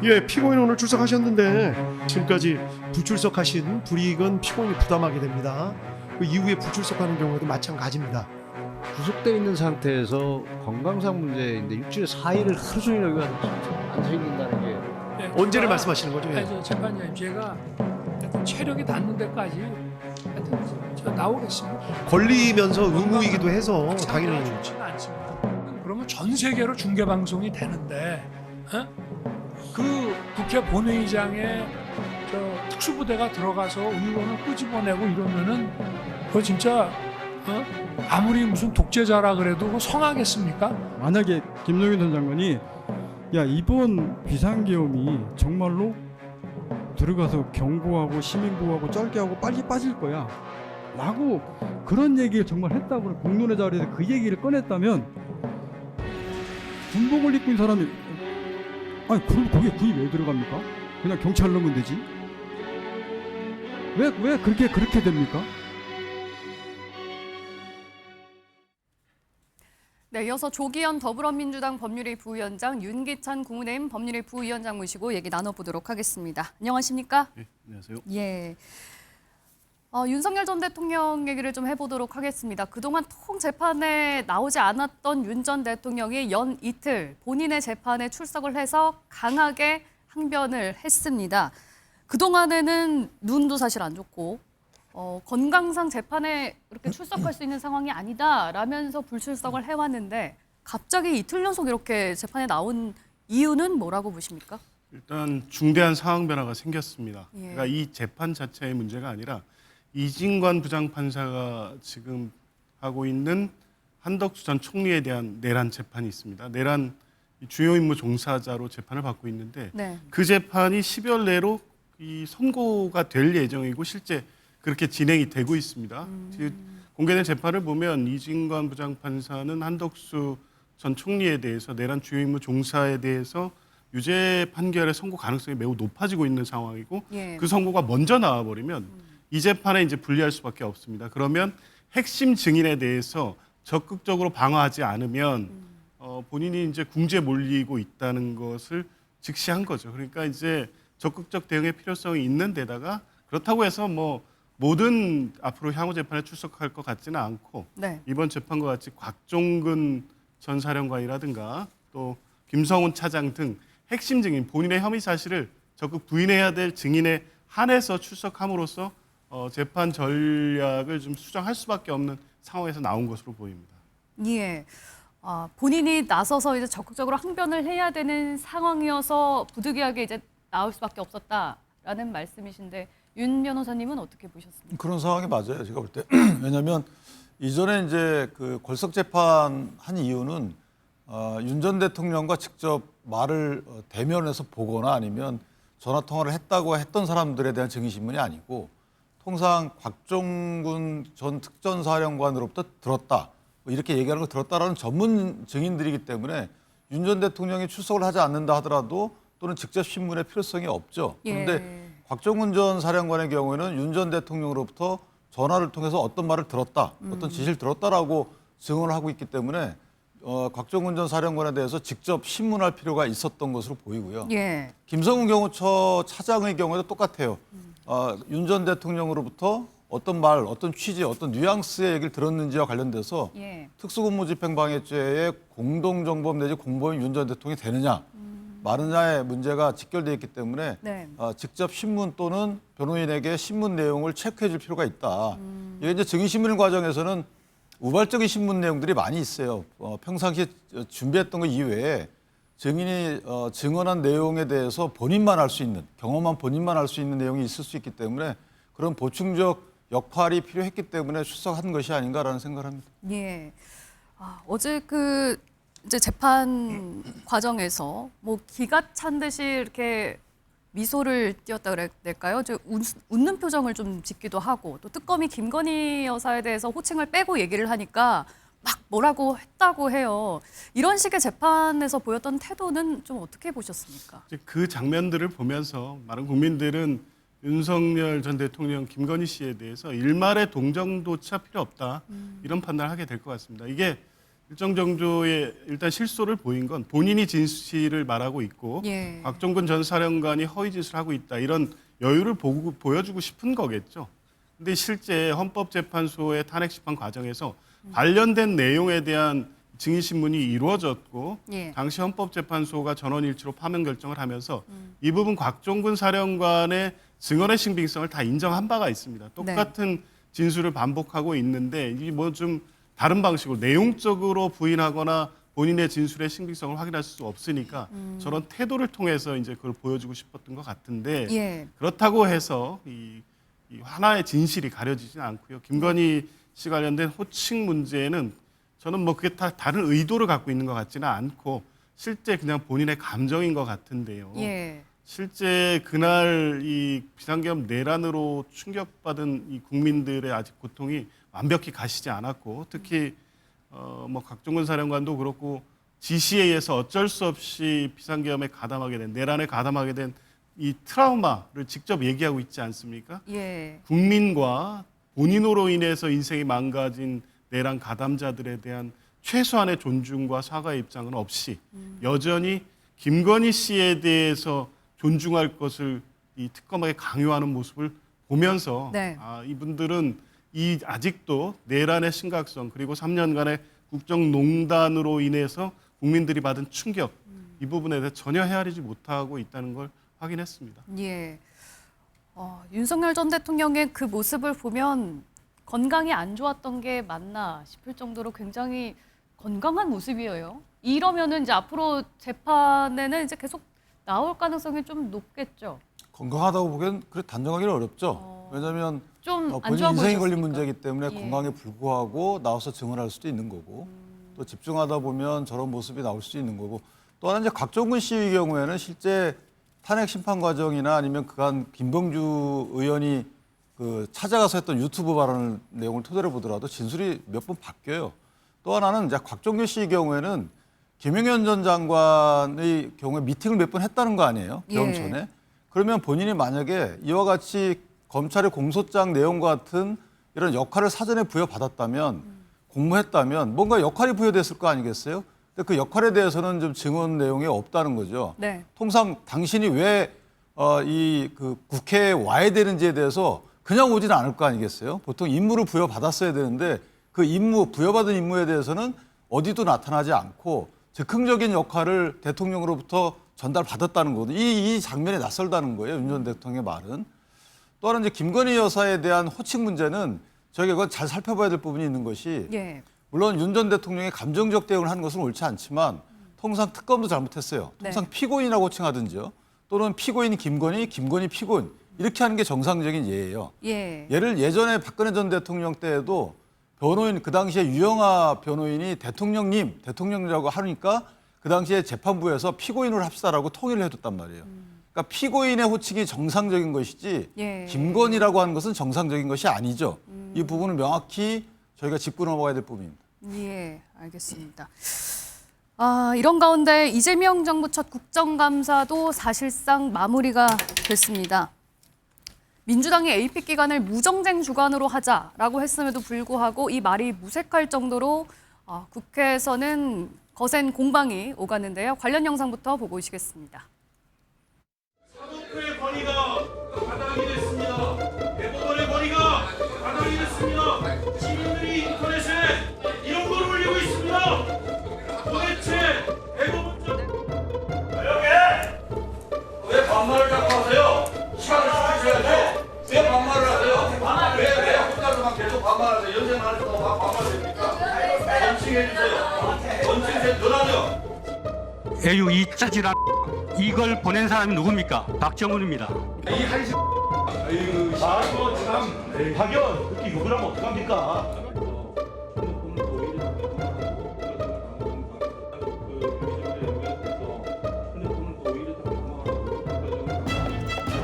예, 피고인 오늘 출석하셨는데 지금까지 불출석하신 불이익은 피고인이 부담하게 됩니다. 그 이후에 불출석하는 경우에도 마찬가지입니다. 구속돼 있는 상태에서 건강상 문제인데 일주일에 4일을 하루 종일 여기 와서 안 생긴다는 게 네, 언제를 제가- 말씀하시는 거죠? 예. 아니, 저 재판장님, 제가 하여튼 체력이 닿는 데까지 하여튼 저 나오겠습니다. 걸리면서 의무이기도 해서 당연히 좋지는 않습니다. 그러면 전 세계로 중계 방송이 되는데, 어? 그 국회 본회의장에 저 특수부대가 들어가서 의원을 끄집어내고 이러면은 그거 진짜 아무리 무슨 독재자라 그래도 그거 성하겠습니까? 만약에 김종인 전 장관이 야 이번 비상계엄이 정말로 들어가서 경고하고 시민보호하고 짧게 하고 빨리 빠질 거야 라고 그런 얘기를 정말 했다고 공론의 자리에서 그 얘기를 꺼냈다면 군복을 입고 있는 사람이 아니 그럼 거기에 군이 왜 들어갑니까? 그냥 경찰 넣으면 되지 왜 그렇게 됩니까? 네, 이어서 조기현 더불어민주당 법률위 부위원장, 윤기찬 국민의힘 법률위 부위원장 모시고 얘기 나눠보도록 하겠습니다. 안녕하십니까? 네, 안녕하세요. 예. 윤석열 전 대통령 얘기를 좀 해보도록 하겠습니다. 그동안 통 재판에 나오지 않았던 윤 전 대통령이 연 이틀 본인의 재판에 출석을 해서 강하게 항변을 했습니다. 그동안에는 눈도 사실 안 좋고 건강상 재판에 그렇게 출석할 수 있는 상황이 아니다라면서 불출석을 해왔는데 갑자기 이틀 연속 이렇게 재판에 나온 이유는 뭐라고 보십니까? 일단 중대한 상황 변화가 생겼습니다. 예. 그러니까 이 재판 자체의 문제가 아니라 이진관 부장판사가 지금 하고 있는 한덕수 전 총리에 대한 내란 재판이 있습니다. 내란 주요 임무 종사자로 재판을 받고 있는데 네. 그 재판이 10여 내로 이 선고가 될 예정이고 실제 그렇게 진행이 되고 있습니다. 공개된 재판을 보면 이진관 부장판사는 한덕수 전 총리에 대해서 내란 주요 임무 종사에 대해서 유죄 판결의 선고 가능성이 매우 높아지고 있는 상황이고 예. 그 선고가 먼저 나와버리면 이 재판에 이제 불리할 수밖에 없습니다. 그러면 핵심 증인에 대해서 적극적으로 방어하지 않으면 본인이 이제 궁지에 몰리고 있다는 것을 직시한 거죠. 그러니까 이제 적극적 대응의 필요성이 있는 데다가 그렇다고 해서 뭐 모든 앞으로 향후 재판에 출석할 것 같지는 않고 네. 이번 재판과 같이 곽종근 전 사령관이라든가 또 김성훈 차장 등 핵심 증인 본인의 혐의 사실을 적극 부인해야 될 증인에 한해서 출석함으로써 재판 전략을 좀 수정할 수밖에 없는 상황에서 나온 것으로 보입니다. 예. 본인이 나서서 이제 적극적으로 항변을 해야 되는 상황이어서 부득이하게 이제 나올 수밖에 없었다라는 말씀이신데 윤 변호사님은 어떻게 보셨습니까? 그런 상황이 맞아요. 제가 볼 때. 왜냐하면 이전에 이제 그 걸석 재판 한 이유는 윤 전 대통령과 직접 말을 대면해서 보거나 아니면 전화 통화를 했다고 했던 사람들에 대한 증인신문이 아니고 통상 곽종근 전 특전사령관으로부터 들었다. 뭐 이렇게 얘기하는 걸 들었다라는 전문 증인들이기 때문에 윤 전 대통령이 출석을 하지 않는다 하더라도 또는 직접 신문의 필요성이 없죠. 그런데 예. 곽종근 전 사령관의 경우에는 윤 전 대통령으로부터 전화를 통해서 어떤 말을 들었다, 어떤 지시를 들었다라고 증언을 하고 있기 때문에 곽종근 전 사령관에 대해서 직접 신문할 필요가 있었던 것으로 보이고요. 예. 김성훈 경호처 차장의 경우에도 똑같아요. 윤 전 대통령으로부터 어떤 말, 어떤 취지, 어떤 뉘앙스의 얘기를 들었는지와 관련돼서 예. 특수근무집행방해죄의 공동정범 내지 공범인 윤 전 대통령이 되느냐, 마느냐의 문제가 직결되어 있기 때문에 네. 직접 신문 또는 변호인에게 신문 내용을 체크해 줄 필요가 있다. 이게 이제 증인신문 과정에서는 우발적인 신문 내용들이 많이 있어요. 평상시에 준비했던 것 이외에 증인이 증언한 내용에 대해서 본인만 알 수 있는, 경험한 본인만 알 수 있는 내용이 있을 수 있기 때문에 그런 보충적 역할이 필요했기 때문에 출석한 것이 아닌가라는 생각을 합니다. 예. 어제 그 이제 재판 과정에서 뭐 기가 찬 듯이 이렇게 미소를 띄었다 그래야 될까요? 웃는 표정을 좀 짓기도 하고 또 특검이 김건희 여사에 대해서 호칭을 빼고 얘기를 하니까 막 뭐라고 했다고 해요. 이런 식의 재판에서 보였던 태도는 좀 어떻게 보셨습니까? 이제 그 장면들을 보면서 많은 국민들은 윤석열 전 대통령 김건희 씨에 대해서 일말의 동정도차 필요 없다 이런 판단을 하게 될 것 같습니다. 이게 일정 정도의 일단 실소를 보인 건 본인이 진실을 말하고 있고 예. 곽종근 전 사령관이 허위 짓을 하고 있다 이런 여유를 보여주고 싶은 거겠죠. 근데 실제 헌법재판소의 탄핵 심판 과정에서 관련된 내용에 대한 증인 신문이 이루어졌고 예. 당시 헌법재판소가 전원일치로 파면 결정을 하면서 이 부분 곽종근 사령관의 증언의 신빙성을 다 인정한 바가 있습니다. 똑같은 진술을 반복하고 있는데 이 뭐 좀 다른 방식으로 내용적으로 부인하거나 본인의 진술의 신빙성을 확인할 수 없으니까 저런 태도를 통해서 이제 그걸 보여주고 싶었던 것 같은데 예. 그렇다고 해서 이 하나의 진실이 가려지지는 않고요. 김건희 씨 관련된 호칭 문제는 저는 뭐 그게 다 다른 의도를 갖고 있는 것 같지는 않고 실제 그냥 본인의 감정인 것 같은데요. 예. 실제 그날 이 비상계엄 내란으로 충격받은 이 국민들의 아직 고통이 완벽히 가시지 않았고 특히 뭐 곽종근 사령관도 그렇고 지시에 의해서 어쩔 수 없이 비상계엄에 가담하게 된 내란에 가담하게 된 이 트라우마를 직접 얘기하고 있지 않습니까? 예. 국민과 본인으로 인해서 인생이 망가진 내란 가담자들에 대한 최소한의 존중과 사과의 입장은 없이 여전히 김건희 씨에 대해서 존중할 것을 이 특검에게 강요하는 모습을 보면서 네. 이분들은 이 아직도 내란의 심각성 그리고 3년간의 국정농단으로 인해서 국민들이 받은 충격 이 부분에 대해 전혀 헤아리지 못하고 있다는 걸 확인했습니다. 예. 윤석열 전 대통령의 그 모습을 보면 건강이 안 좋았던 게 맞나 싶을 정도로 굉장히 건강한 모습이에요. 이러면은 이제 앞으로 재판에는 이제 계속 나올 가능성이 좀 높겠죠. 건강하다고 보기엔 그래 단정하기는 어렵죠. 왜냐하면 좀 안 본인 좋아 인생이 보이셨으니까. 걸린 문제이기 때문에 예. 건강에 불구하고 나와서 증언할 수도 있는 거고 또 집중하다 보면 저런 모습이 나올 수도 있는 거고 또 하나 이제 곽종근 씨의 경우에는 실제 탄핵 심판 과정이나 아니면 그간 김병주 의원이 그 찾아가서 했던 유튜브 발언 내용을 토대로 보더라도 진술이 몇 번 바뀌어요. 또 하나는 이제 곽종근 씨의 경우에는 김영현 전 장관의 경우에 미팅을 몇 번 했다는 거 아니에요? 예. 병 전에. 그러면 본인이 만약에 이와 같이 검찰의 공소장 내용과 같은 이런 역할을 사전에 부여받았다면 공모했다면 뭔가 역할이 부여됐을 거 아니겠어요? 근데 그 역할에 대해서는 좀 증언 내용이 없다는 거죠. 네. 통상 당신이 왜 그 국회에 와야 되는지에 대해서 그냥 오지는 않을 거 아니겠어요? 보통 임무를 부여받았어야 되는데 그 임무, 부여받은 임무에 대해서는 어디도 나타나지 않고 즉흥적인 역할을 대통령으로부터 전달받았다는 거거든요. 이 장면이 낯설다는 거예요. 윤 전 대통령의 말은. 또 하나 이제 김건희 여사에 대한 호칭 문제는 저희가 그건 잘 살펴봐야 될 부분이 있는 것이 예. 물론 윤 전 대통령이 감정적 대응을 하는 것은 옳지 않지만 통상 특검도 잘못했어요. 통상 네. 피고인이라고 호칭하든지요. 또는 피고인 김건희, 김건희 피고인 이렇게 하는 게 정상적인 예예요. 예. 예를 예전에 박근혜 전 대통령 때에도 변호인 그 당시에 유영아 변호인이 대통령님, 대통령이라고 하니까 그 당시에 재판부에서 피고인으로 합시다라고 통일을 해줬단 말이에요. 그러니까 피고인의 호칭이 정상적인 것이지 예. 김건희라고 하는 것은 정상적인 것이 아니죠. 이 부분은 명확히 저희가 짚고 넘어가야 될 부분입니다. 예, 알겠습니다. 이런 가운데 이재명 정부 첫 국정감사도 사실상 마무리가 됐습니다. 민주당이 에이픽 기간을 무정쟁 주간으로 하자라고 했음에도 불구하고 이 말이 무색할 정도로 국회에서는 거센 공방이 오갔는데요. 관련 영상부터 보고 오시겠습니다. 사법부의 권위가 바닥이 됐습니다. 대법원의 권위가 바닥이 됐습니다. 시민들이 인터넷에 이런 걸 올리고 있습니다. 도대체 대법원장 왜 반말을 자꾸 하세요? 시간을 주셔야죠. 왜 반말을 하세요? 왜 혼자서만 계속 반말하세요? 연세 많으시고 반말됩니까? 원칙해주세요. 원칙에 전하죠. 에휴 이 짜질한 이걸 보낸 사람이 누굽니까? 박정훈입니다. 이 한식 아이고 참 박연 그렇게 욕을 하면 어떡합니까?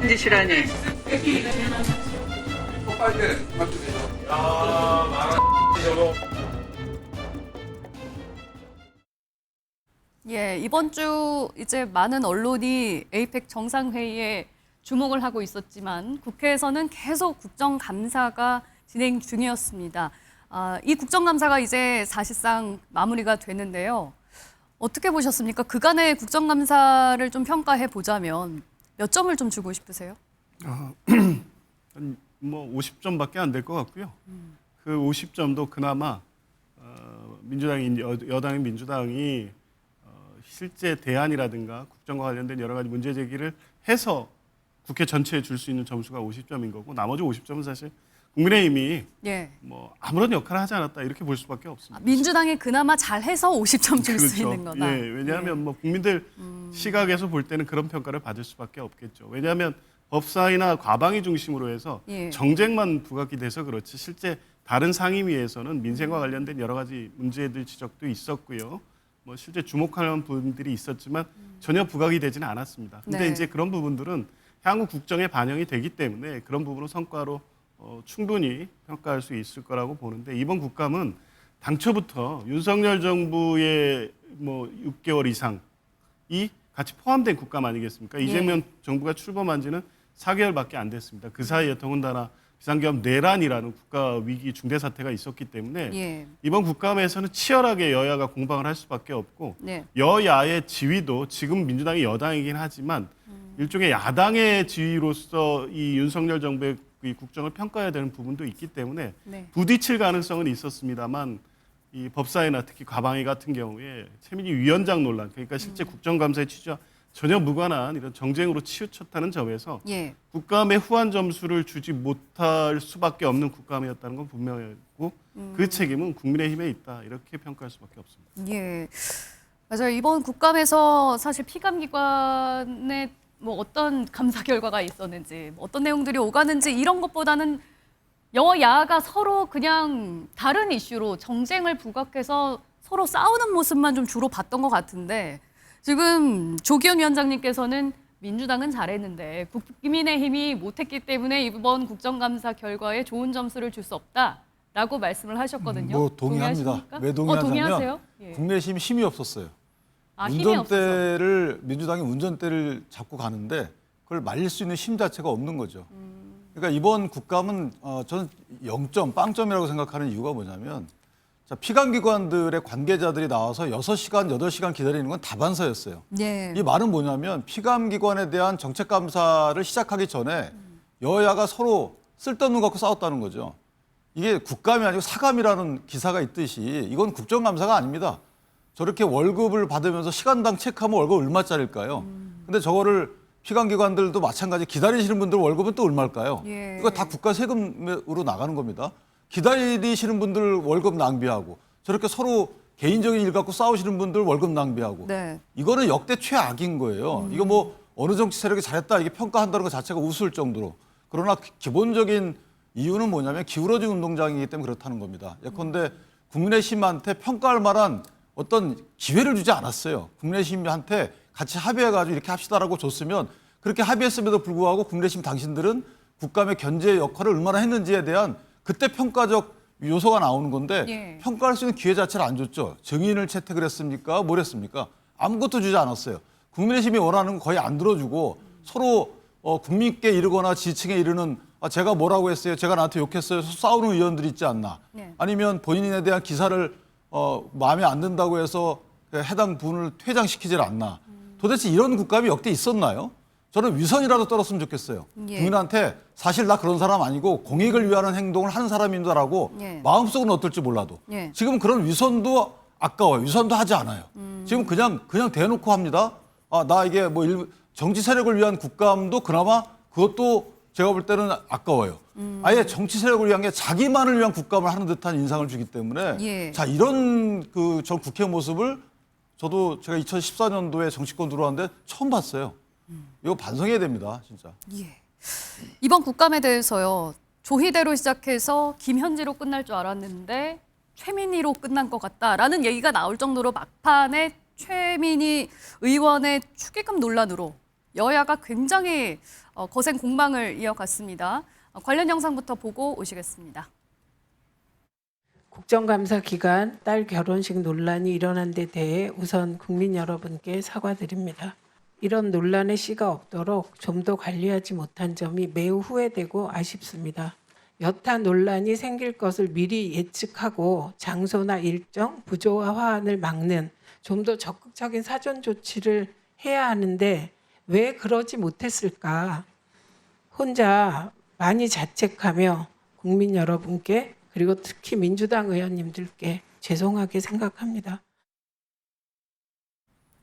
짓이라니. 예, 이번 주 이제 많은 언론이 에이펙 정상회의에 주목을 하고 있었지만 국회에서는 계속 국정감사가 진행 중이었습니다. 이 국정감사가 이제 사실상 마무리가 됐는데요. 어떻게 보셨습니까? 그간의 국정감사를 좀 평가해 보자면 몇 점을 좀 주고 싶으세요? 뭐 50점밖에 안 될 것 같고요. 그 50점도 그나마 민주당이 여당인 민주당이 실제 대안이라든가 국정과 관련된 여러 가지 문제 제기를 해서 국회 전체에 줄 수 있는 점수가 50점인 거고 나머지 50점은 사실 국민의힘이 예. 뭐 아무런 역할을 하지 않았다 이렇게 볼 수밖에 없습니다. 민주당이 그나마 잘해서 50점 줄 수 그렇죠. 있는 거다. 예, 왜냐하면 뭐 국민들 시각에서 볼 때는 그런 평가를 받을 수밖에 없겠죠. 왜냐하면 법사위나 과방위 중심으로 해서 예. 정쟁만 부각이 돼서 그렇지 실제 다른 상임위에서는 민생과 관련된 여러 가지 문제들 지적도 있었고요. 뭐 실제 주목하는 부분들이 있었지만 전혀 부각이 되지는 않았습니다. 근데 네. 이제 그런 부분들은 향후 국정에 반영이 되기 때문에 그런 부분은 성과로 충분히 평가할 수 있을 거라고 보는데 이번 국감은 당초부터 윤석열 정부의 뭐 6개월 이상이 같이 포함된 국감 아니겠습니까? 이재명 정부가 출범한 지는 4개월밖에 안 됐습니다. 그 사이에 더군다나 비상계엄 내란이라는 국가 위기 중대 사태가 있었기 때문에 예. 이번 국감에서는 치열하게 여야가 공방을 할 수밖에 없고 네. 여야의 지위도 지금 민주당이 여당이긴 하지만 일종의 야당의 지위로서 이 윤석열 정부의 이 국정을 평가해야 되는 부분도 있기 때문에 네. 부딪힐 가능성은 있었습니다만 이 법사위나 특히 과방위 같은 경우에 최민희 위원장 논란 그러니까 실제 국정감사의 취지와 전혀 무관한 이런 정쟁으로 치우쳤다는 점에서 예. 국감에 후한 점수를 주지 못할 수밖에 없는 국감이었다는 건 분명하고 그 책임은 국민의힘에 있다 이렇게 평가할 수밖에 없습니다. 예. 맞아요. 이번 국감에서 사실 피감기관의 뭐 어떤 감사 결과가 있었는지, 뭐 어떤 내용들이 오가는지 이런 것보다는 여야가 서로 그냥 다른 이슈로 정쟁을 부각해서 서로 싸우는 모습만 좀 주로 봤던 것 같은데 지금 조기현 위원장님께서는 민주당은 잘했는데 국민의힘이 못했기 때문에 이번 국정감사 결과에 좋은 점수를 줄 수 없다라고 말씀을 하셨거든요. 뭐 동의합니다. 동의하십니까? 왜 동의하냐면 동의하세요? 예. 국내심 힘이 없었어요. 힘이 없어서. 민주당이 운전대를 잡고 가는데 그걸 말릴 수 있는 힘 자체가 없는 거죠. 그러니까 이번 국감은 저는 0점, 빵점이라고 생각하는 이유가 뭐냐면 자, 피감기관들의 관계자들이 나와서 6시간, 8시간 기다리는 건 다반사였어요. 네. 이 말은 뭐냐면 피감기관에 대한 정책감사를 시작하기 전에 여야가 서로 쓸데없는 거 갖고 싸웠다는 거죠. 이게 국감이 아니고 사감이라는 기사가 있듯이 이건 국정감사가 아닙니다. 저렇게 월급을 받으면서 시간당 체크하면 월급 얼마짜리일까요? 근데 저거를 피감기관들도 마찬가지 기다리시는 분들 월급은 또 얼마일까요? 예. 이거 다 국가 세금으로 나가는 겁니다. 기다리시는 분들 월급 낭비하고 저렇게 서로 개인적인 일 갖고 싸우시는 분들 월급 낭비하고 네. 이거는 역대 최악인 거예요. 이거 뭐 어느 정치 세력이 잘했다 이게 평가한다는 것 자체가 우스울 정도로. 그러나 기본적인 이유는 뭐냐면 기울어진 운동장이기 때문에 그렇다는 겁니다. 예컨대 국민의힘한테 평가할 만한 어떤 기회를 주지 않았어요. 국민의힘한테 같이 합의해가지고 이렇게 합시다라고 줬으면 그렇게 합의했음에도 불구하고 국민의힘 당신들은 국감의 견제 역할을 얼마나 했는지에 대한 그때 평가적 요소가 나오는 건데 예. 평가할 수 있는 기회 자체를 안 줬죠. 증인을 채택을 했습니까? 뭘 했습니까? 아무것도 주지 않았어요. 국민의힘이 원하는 건 거의 안 들어주고 서로 국민께 이르거나 지층에 이르는 제가 뭐라고 했어요? 제가 나한테 욕했어요? 싸우는 의원들이 있지 않나? 네. 아니면 본인에 대한 기사를 마음에 안 든다고 해서 해당 분을 퇴장시키질 않나? 도대체 이런 국감이 역대 있었나요? 저는 위선이라도 떨었으면 좋겠어요. 예. 국민한테 사실 나 그런 사람 아니고 공익을 위하는 행동을 하는 사람인다라고 예. 마음속은 어떨지 몰라도 예. 지금 그런 위선도 아까워요. 위선도 하지 않아요. 지금 그냥 대놓고 합니다. 나 이게 뭐 정치 세력을 위한 국감도 그나마 그것도 제가 볼 때는 아까워요. 아예 정치 세력을 위한 게 자기만을 위한 국감을 하는 듯한 인상을 주기 때문에 예. 자 이런 저 국회 모습을 저도 제가 2014년도에 정치권 들어왔는데 처음 봤어요. 이거 반성해야 됩니다, 진짜. 예. 이번 국감에 대해서요. 조희대로 시작해서 김현지로 끝날 줄 알았는데 최민희로 끝난 것 같다라는 얘기가 나올 정도로 막판에 최민희 의원의 축의금 논란으로 여야가 굉장히 거센 공방을 이어갔습니다. 관련 영상부터 보고 오시겠습니다. 국정감사 기간 딸 결혼식 논란이 일어난 데 대해 우선 국민 여러분께 사과드립니다. 이런 논란의 씨가 없도록 좀 더 관리하지 못한 점이 매우 후회되고 아쉽습니다. 여타 논란이 생길 것을 미리 예측하고 장소나 일정, 부조와 화환을 막는 좀 더 적극적인 사전 조치를 해야 하는데 왜 그러지 못했을까? 혼자 많이 자책하며 국민 여러분께 그리고 특히 민주당 의원님들께 죄송하게 생각합니다.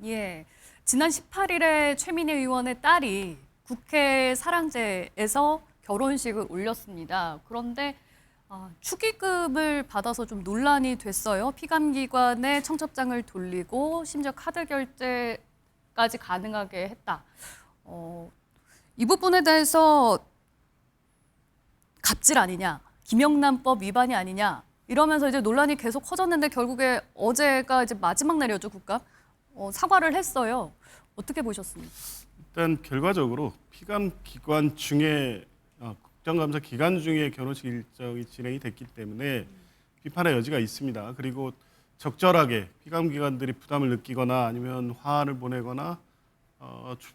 예, 지난 18일에 최민희 의원의 딸이 국회 사랑제에서 결혼식을 올렸습니다. 그런데 축의금을 받아서 좀 논란이 됐어요. 피감기관에 청첩장을 돌리고 심지어 카드 결제까지 가능하게 했다. 이 부분에 대해서 갑질 아니냐, 김영란법 위반이 아니냐 이러면서 이제 논란이 계속 커졌는데 결국에 어제가 이제 마지막 날이었죠, 국감. 사과를 했어요. 어떻게 보셨습니까? 일단 결과적으로 피감 기관 중에 국정감사 기간 중에 결혼식 일정이 진행이 됐기 때문에 비판의 여지가 있습니다. 그리고 적절하게 피감 기관들이 부담을 느끼거나 아니면 화환을 보내거나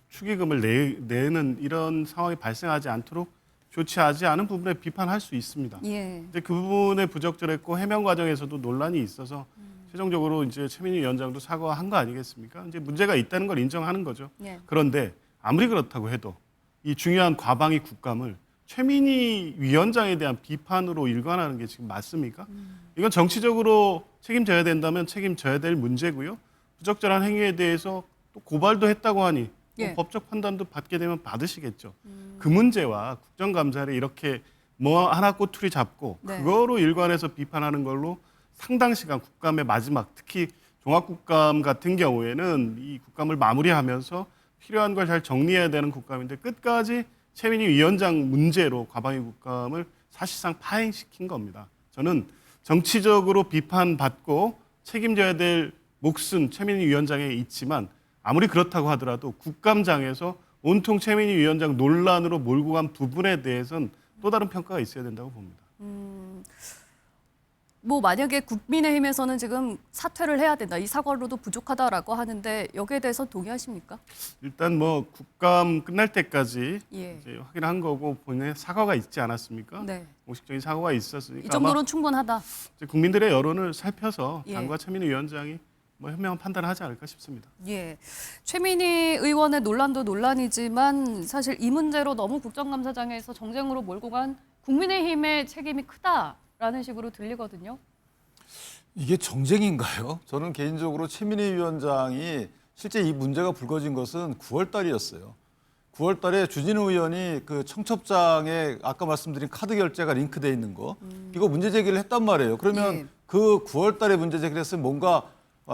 축의금을 내는 이런 상황이 발생하지 않도록 조치하지 않은 부분에 비판할 수 있습니다. 예. 이제 그 부분에 부적절했고 해명 과정에서도 논란이 있어서 최종적으로 이제 최민희 위원장도 사과한 거 아니겠습니까? 이제 문제가 있다는 걸 인정하는 거죠. 예. 그런데 아무리 그렇다고 해도 이 중요한 과방위 국감을 최민희 위원장에 대한 비판으로 일관하는 게 지금 맞습니까? 이건 정치적으로 책임져야 된다면 책임져야 될 문제고요. 부적절한 행위에 대해서 또 고발도 했다고 하니 예. 법적 판단도 받게 되면 받으시겠죠. 그 문제와 국정감사를 이렇게 뭐 하나 꼬투리 잡고 네. 그거로 일관해서 비판하는 걸로 상당 시간 국감의 마지막 특히 종합국감 같은 경우에는 이 국감을 마무리하면서 필요한 걸 잘 정리해야 되는 국감인데 끝까지 최민희 위원장 문제로 과방위 국감을 사실상 파행시킨 겁니다. 저는 정치적으로 비판받고 책임져야 될 몫은 최민희 위원장에 있지만 아무리 그렇다고 하더라도 국감장에서 온통 최민희 위원장 논란으로 몰고 간 부분에 대해서는 또 다른 평가가 있어야 된다고 봅니다. 뭐 만약에 국민의힘에서는 지금 사퇴를 해야 된다. 이 사과로도 부족하다라고 하는데 여기에 대해서 동의하십니까? 일단 뭐 국감 끝날 때까지 예. 이제 확인한 거고 본인의 사과가 있지 않았습니까? 네. 공식적인 사과가 있었으니까 이 정도는 충분하다. 이제 국민들의 여론을 살펴서 예. 당과 최민희 위원장이 뭐 현명한 판단을 하지 않을까 싶습니다. 예. 최민희 의원의 논란도 논란이지만 사실 이 문제로 너무 국정감사장에서 정쟁으로 몰고 간 국민의힘의 책임이 크다라는 식으로 들리거든요. 이게 정쟁인가요? 저는 개인적으로 최민희 위원장이 실제 이 문제가 불거진 것은 9월 달이었어요. 9월 달에 주진우 의원이 그 청첩장에 아까 말씀드린 카드 결제가 링크돼 있는 거 이거 문제 제기를 했단 말이에요. 그러면 예. 그 9월 달에 문제 제기를 했으면 뭔가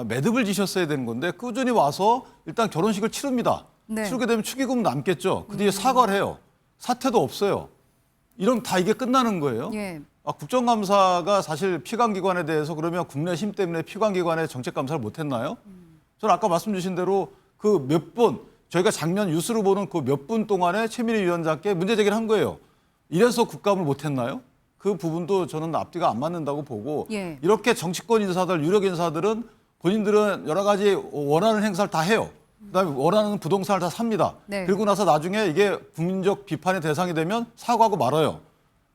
매듭을 지셨어야 되는 건데 꾸준히 와서 일단 결혼식을 치릅니다. 네. 치르게 되면 축의금 남겠죠. 그 뒤에 사과를 해요. 사퇴도 없어요. 이러면 다 이게 끝나는 거예요. 예. 국정감사가 사실 피감기관에 대해서 그러면 국내심 때문에 피감기관에 정책감사를 못했나요? 저는 아까 말씀 주신 대로 그 몇 번 저희가 작년 뉴스로 보는 그 몇 분 동안에 최민희 위원장께 문제 제기를 한 거예요. 이래서 국감을 못했나요? 그 부분도 저는 앞뒤가 안 맞는다고 보고 예. 이렇게 정치권 인사들, 유력 인사들은 본인들은 여러 가지 원하는 행사를 다 해요. 그다음에 원하는 부동산을 다 삽니다. 네. 그리고 나서 나중에 이게 국민적 비판의 대상이 되면 사과하고 말아요.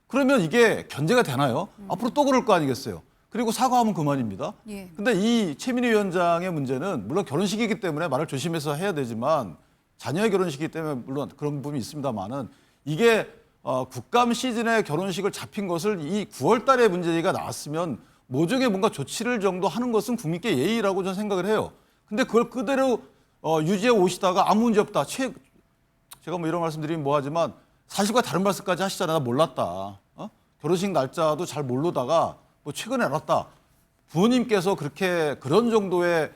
그러면 이게 견제가 되나요? 앞으로 또 그럴 거 아니겠어요? 그리고 사과하면 그만입니다. 예. 근데 이 최민희 위원장의 문제는 물론 결혼식이기 때문에 말을 조심해서 해야 되지만 자녀의 결혼식이기 때문에 물론 그런 부분이 있습니다만은 이게 국감 시즌에 결혼식을 잡힌 것을 이 9월 달에 문제가 나왔으면 모종의 뭔가 조치를 정도 하는 것은 국민께 예의라고 저는 생각을 해요. 근데 그걸 그대로 유지해 오시다가 아무 문제 없다. 제가 뭐 이런 말씀드리면 뭐하지만 사실과 다른 말씀까지 하시잖아요. 나 몰랐다. 결혼식 날짜도 잘 모르다가 뭐 최근에 알았다. 부모님께서 그런 정도의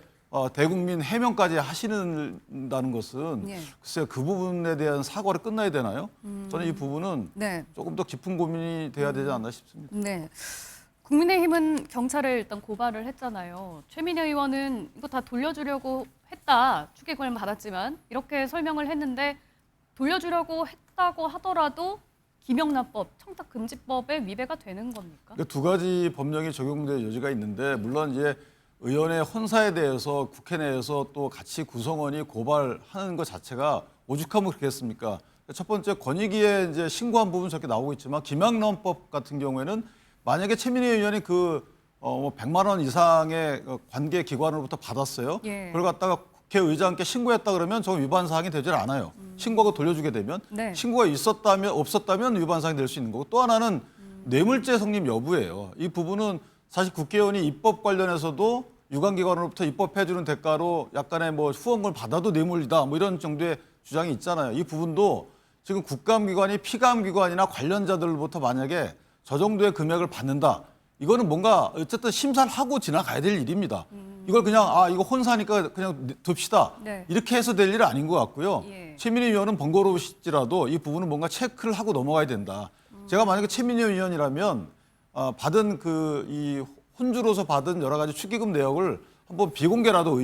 대국민 해명까지 하시는다는 것은 예. 글쎄요. 그 부분에 대한 사과를 끝나야 되나요? 저는 이 부분은 네. 조금 더 깊은 고민이 돼야 되지 않나 싶습니다. 네. 국민의힘은 경찰에 일단 고발을 했잖아요. 최민희 의원은 이거 다 돌려주려고 했다. 축의금을 받았지만 이렇게 설명을 했는데 돌려주려고 했다고 하더라도 김영란법, 청탁금지법에 위배가 되는 겁니까? 그러니까 두 가지 법령이 적용될 여지가 있는데 물론 이제 의원의 혼사에 대해서 국회 내에서 또 같이 구성원이 고발하는 것 자체가 오죽하면 그렇겠습니까? 첫 번째 권익위에 이제 신고한 부분 저렇게 나오고 있지만 김영란법 같은 경우에는 만약에 최민희 의원이 뭐 100만 원 이상의 관계 기관으로부터 받았어요. 예. 그걸 갖다가 국회의장께 신고했다 그러면 저 위반 사항이 되질 않아요. 신고하고 돌려주게 되면 네. 신고가 있었다면 없었다면 위반 사항이 될 수 있는 거고 또 하나는 뇌물죄 성립 여부예요. 이 부분은 사실 국회의원이 입법 관련해서도 유관기관으로부터 입법해주는 대가로 약간의 뭐 후원금을 받아도 뇌물이다 뭐 이런 정도의 주장이 있잖아요. 이 부분도 지금 국감기관이 피감기관이나 관련자들로부터 만약에 저 정도의 금액을 받는다. 이거는 뭔가 어쨌든 심사를 하고 지나가야 될 일입니다. 이걸 그냥 이거 혼사니까 그냥 둡시다. 네. 이렇게 해서 될 일은 아닌 것 같고요. 예. 최민희 의원은 번거로우실지라도 이 부분은 뭔가 체크를 하고 넘어가야 된다. 제가 만약에 최민희 의원이라면 받은 이 혼주로서 받은 여러 가지 축의금 내역을 한번 비공개라도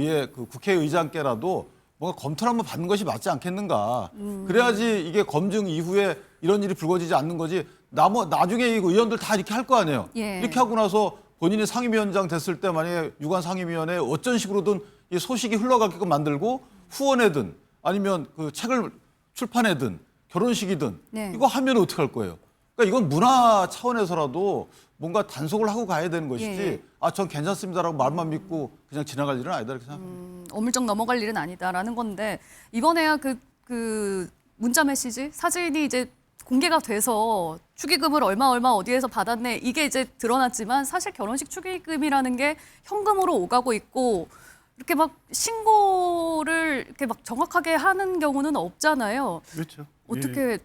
국회의장께라도 뭔가 검토를 한번 받는 것이 맞지 않겠는가. 그래야지 이게 검증 이후에 이런 일이 불거지지 않는 거지. 나중에 이 의원들 다 이렇게 할 거 아니에요. 예. 이렇게 하고 나서 본인이 상임위원장 됐을 때 만약에 유관 상임위원회에 어쩐 식으로든 이 소식이 흘러가게끔 만들고 후원회든 아니면 그 책을 출판회든 결혼식이든 네. 이거 하면 어떻게 할 거예요? 그러니까 이건 문화 차원에서라도 뭔가 단속을 하고 가야 되는 것이지 예. 전 괜찮습니다라고 말만 믿고 그냥 지나갈 일은 아니다 이렇게 생각합니다. 어물쩍 넘어갈 일은 아니다라는 건데 이번에야 그 문자 메시지 사진이 이제 공개가 돼서 축의금을 얼마 어디에서 받았네 이게 이제 드러났지만 사실 결혼식 축의금이라는 게 현금으로 오가고 있고 이렇게 막 신고를 이렇게 막 정확하게 하는 경우는 없잖아요. 그렇죠. 어떻게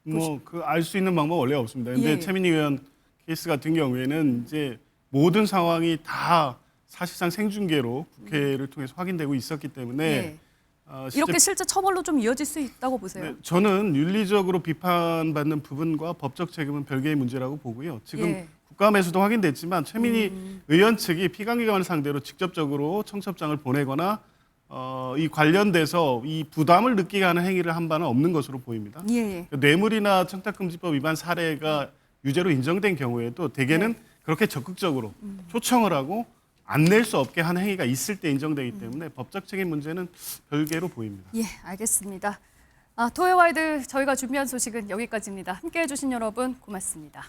뭐 그 알 수 있는 방법 원래 없습니다. 근데 예. 최민희 의원 케이스 같은 경우에는 이제 모든 상황이 다 사실상 생중계로 국회를 통해서 확인되고 있었기 때문에 예. 이렇게 실제 처벌로 좀 이어질 수 있다고 보세요? 네, 저는 윤리적으로 비판받는 부분과 법적 책임은 별개의 문제라고 보고요. 지금 예. 국감에서도 확인됐지만 최민희 의원 측이 피감기관을 상대로 직접적으로 청첩장을 보내거나 이 관련돼서 이 부담을 느끼게 하는 행위를 한 바는 없는 것으로 보입니다. 예. 뇌물이나 청탁금지법 위반 사례가 유죄로 인정된 경우에도 대개는 그렇게 적극적으로 초청을 하고 안 낼 수 없게 하는 행위가 있을 때 인정되기 때문에 법적 책임 문제는 별개로 보입니다. 예, 알겠습니다. 토요와이드 저희가 준비한 소식은 여기까지입니다. 함께해 주신 여러분 고맙습니다.